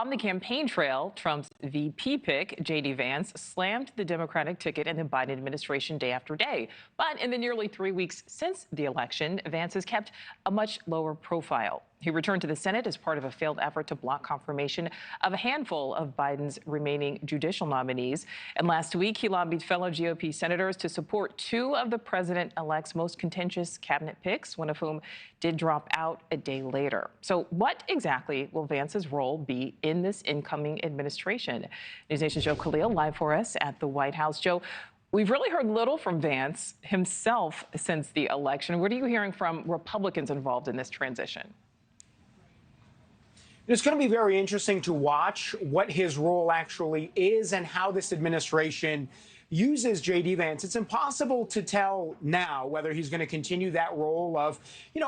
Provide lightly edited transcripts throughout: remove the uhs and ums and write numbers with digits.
On the campaign trail, Trump's VP pick, JD Vance, slammed the Democratic ticket in the Biden administration day after day. But in the nearly 3 weeks since the election, Vance has kept a much lower profile. He returned to the Senate as part of a failed effort to block confirmation of a handful of Biden's remaining judicial nominees. And last week, he lobbied fellow GOP senators to support two of the president-elect's most contentious cabinet picks, one of whom did drop out a day later. So what exactly will Vance's role be in this incoming administration? NewsNation's Joe Connell live for us at the White House. Joe, we've really heard little from Vance himself since the election. What are you hearing from Republicans involved in this transition? It's going to be very interesting to watch what his role actually is and how this administration uses JD Vance. It's impossible to tell now whether he's going to continue that role of,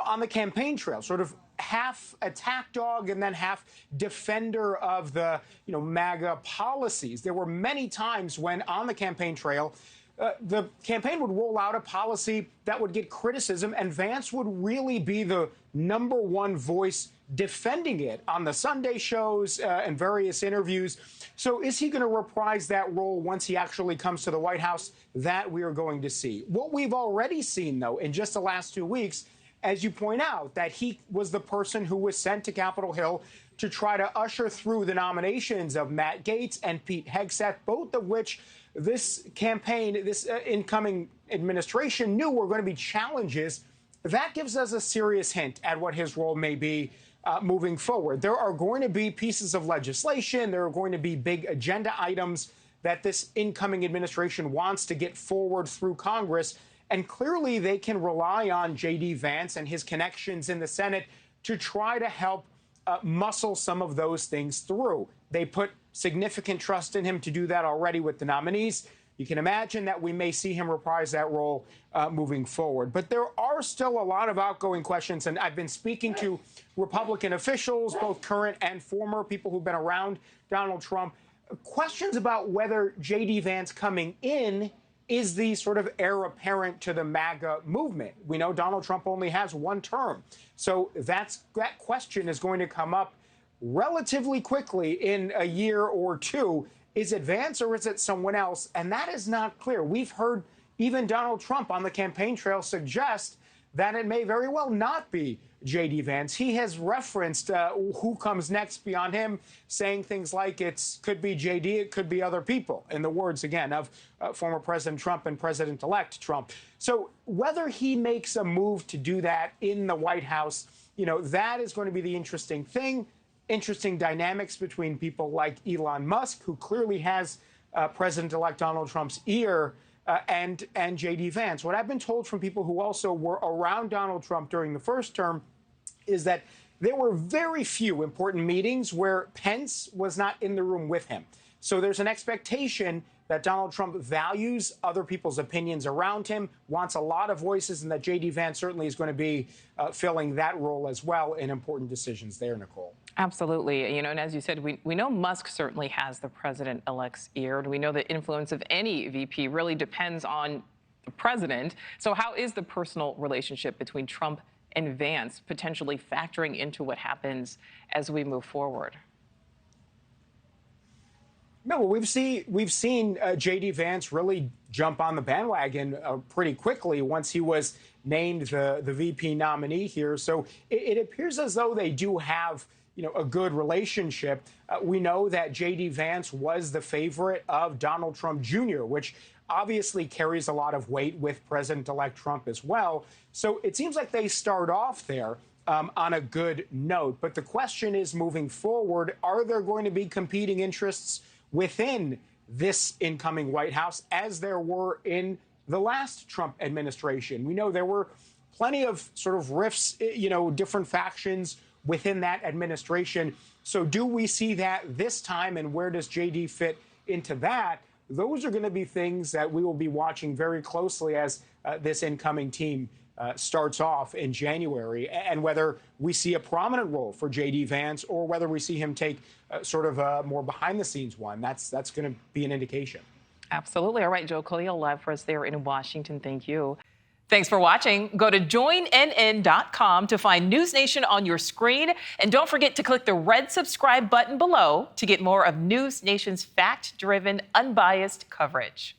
on the campaign trail, sort of half attack dog and then half defender of the, MAGA policies. There were many times when on the campaign trail, the campaign would roll out a policy that would get criticism, and Vance would really be the #1 voice defending it on the Sunday shows and various interviews. So is he going to reprise that role once he actually comes to the White House? That we are going to see. What we've already seen, though, in just the last 2 weeks, as you point out, that he was the person who was sent to Capitol Hill to try to usher through the nominations of Matt Gaetz and Pete Hegseth, both of which this campaign, this incoming administration knew were going to be challenges. That gives us a serious hint at what his role may be moving forward. There are going to be pieces of legislation. There are going to be big agenda items that this incoming administration wants to get forward through Congress. And clearly they can rely on JD Vance and his connections in the Senate to try to help muscle some of those things through. They put significant trust in him to do that already with the nominees. You can imagine that we may see him reprise that role moving forward. But there are still a lot of outgoing questions, and I've been speaking to Republican officials, both current and former, people who've been around Donald Trump, questions about whether J.D. Vance coming in is the sort of heir apparent to the MAGA movement. We know Donald Trump only has one term. So that question is going to come up relatively quickly in a year or two. Is it Vance or is it someone else? And that is not clear. We've heard even Donald Trump on the campaign trail suggest that it may very well not be J.D. Vance. He has referenced who comes next beyond him, saying things like it could be J.D., it could be other people, in the words, again, of former President Trump and President-elect Trump. So whether he makes a move to do that in the White House, that is going to be the interesting thing. Interesting dynamics between people like Elon Musk, who clearly has President-elect Donald Trump's ear, and J.D. Vance. What I've been told from people who also were around Donald Trump during the first term is that there were very few important meetings where Pence was not in the room with him. So there's an expectation that Donald Trump values other people's opinions around him, wants a lot of voices, and that J.D. Vance certainly is going to be filling that role as well in important decisions there, Nichole. Absolutely. And as you said, we know Musk certainly has the president-elect's ear, and we know the influence of any VP really depends on the president. So how is the personal relationship between Trump and Vance potentially factoring into what happens as we move forward? No, we've seen J.D. Vance really jump on the bandwagon pretty quickly once he was named the VP nominee here. So it appears as though they do have a good relationship. We know that J.D. Vance was the favorite of Donald Trump Jr., which obviously carries a lot of weight with President-elect Trump as well. So it seems like they start off there on a good note. But the question is, moving forward, are there going to be competing interests within this incoming White House, as there were in the last Trump administration? We know there were plenty of sort of rifts, different factions within that administration. So do we see that this time, and where does JD fit into that? Those are going to be things that we will be watching very closely as this incoming team starts off in January, and whether we see a prominent role for J.D. Vance or whether we see him take sort of a more behind-the-scenes one. That's going to be an indication. Absolutely. All right, Joe Connell live for us there in Washington. Thank you. Thanks for watching. Go to joinnn.com to find News Nation on your screen. And don't forget to click the red subscribe button below to get more of News Nation's fact-driven, unbiased coverage.